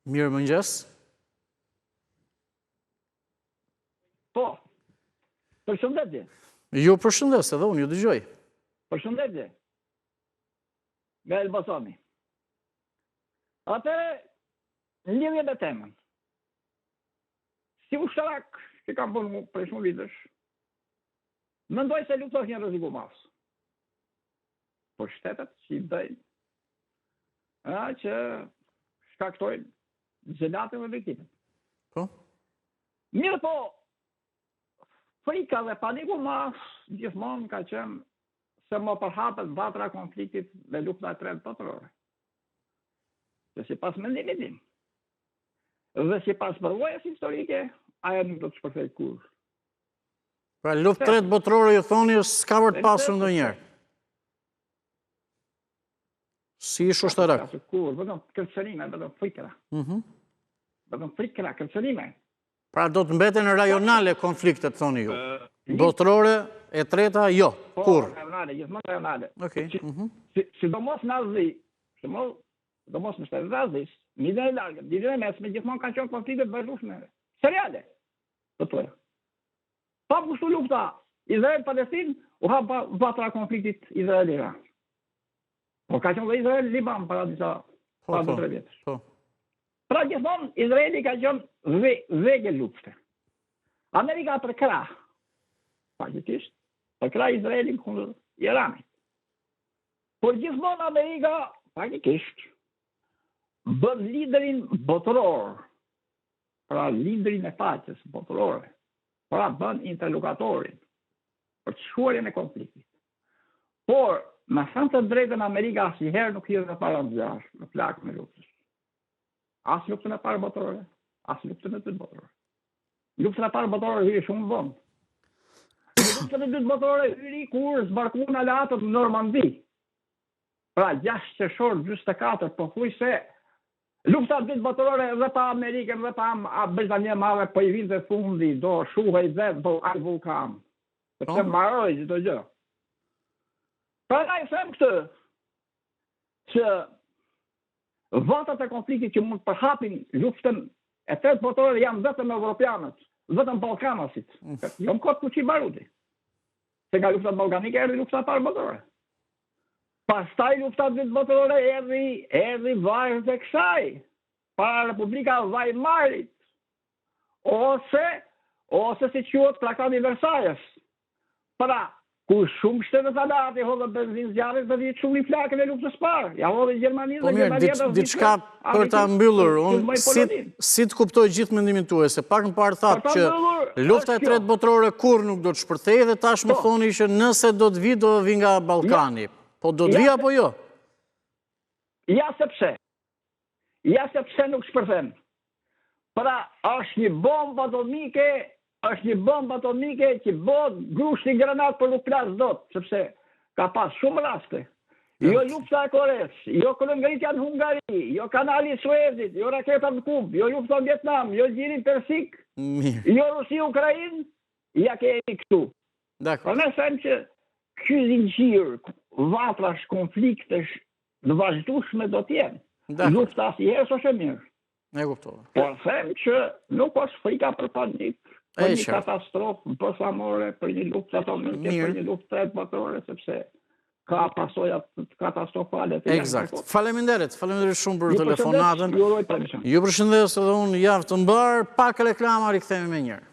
Mirë mëngjes. Po, përshëndetje. Ju përshëndes, edhe unë ju dëgjoj. Përshëndetje. Nga Elbasani. Atëre, në lidhje me temën. Si ushtarak që kam bërë për shumë vitësh, mendoj se lufta është një rreziku mas. Po shtetet që i bëjnë, që shkaktojnë gjelatën dhe viktimin. Po? Mirë po, frika dhe paniku mas gjithmonë ka qenë se më përhapet vatra konfliktit dhe lufta e tretë botërore. Dhe si pas mendimit tim, dhe si pas përvojës historike, ajo nuk do të shpërthej kur. Pra luftë tretë botërore ju thoni s'ka vërtet pasur ndonjëherë. Si ish ushtarak? Kur, vetëm kërcënime, vetëm frikra. Vetëm frikra, kërcënime. Pra do të mbeten rajonale konfliktet, thoni ju. Botërore e treta, jo. Kur? Po, rajonale, gjithmonë rajonale. Okej. Sidomos në Azi, sidomos në shtetet e Azis, midën e largët, midën e mesme, gjithmonë kanë qenë konflikte vazhdueshme. Seriale. Të thoya. Pa kushtu lufta Izrael-Palestinë, u hap vatra konfliktit Izrael-Iran. Po ka qenë dhe Izrael-Liban para disa 2-3 vjetësh. Pra gjithmonë Izraeli ka qenë vege lufte. Amerika për krah, faktikisht, për krah Izraelin kundër Iranit. Por gjithmonë Amerika, faktikisht, bën liderin botëror, pra liderin e paqes botërore, pra bën interlokatorin për çuarjen e konfliktit. Por, me thënë të drejtën, Amerika asnjëherë nuk hidhet para zjarrit në plakën e luftës. As luftën e parë botërore, as luftën e dytë botërore. Luftën e parë botërore hyri shumë vonë. Luftën e dytë botërore hyri kur zbarkuan aleatët në Normandi. Pra 6 qershor 44, pothuajse lufta e dytë botërore edhe pa Amerikën dhe pa Britaninë e Madhe po i vinte fundi, do shuhej vetë ai vulkan. Sepse mbaroi çdo gjë. Pra na i them këtë, që vatat e konfliktit që mund të përhapin luftën e tretë botërore janë vetëm evropianët, vetëm ballkanasit. Jo më kot fuqi barudi. Se nga lufta ballkanike erdhi lufta e parë botërore. Pastaj lufta e dytë botërore erdhi varg të kësaj, para Republika Weimarit, ose si quhet Trakati i Versajës. Pra, kur shumë shtetet aleate hodhën benzinë zjarrit dhe vjen shumë i flakën e luftës parë. Ja hodhën Gjermaninë dhe Gjermania. Diçka për ta mbyllur, unë si të kuptoj gjithë mendimin tuaj, se pak më parë thatë që lufta e tretë botërore kur nuk do të shpërthejë dhe tash më thoni që nëse do të vi, do vi nga Ballkani. Po do të vi apo jo? Ja sepse. Ja sepse nuk shpërthen. Pra, është një bombë atomike që bëhet grushti granat për nuk plas dot, sepse ka pas shumë raste. Jo lufta e Koreas, jo kolëngritja në Hungari, jo kanali i Suezit, jo raketa në Kubë, jo lufta në Vietnam, jo zgjiri persik, jo Rusi-Ukrainë, ja kemi këtu. Por ne them që ky zinxhir vatrash, konfliktesh të vazhdueshme do të jenë. Lufta asnjëherë s'është e mirë. E kuptova. Por them që nuk është frika për panik, për një katastrofë botërore, për një luftë atomike, për një luftë tretë botërore, sepse ka pasoja katastrofale. Eksakt. Faleminderit shumë për telefonatën. Ju përshëndes edhe unë javë të mbar, pak reklama, rikthehemi më njëherë.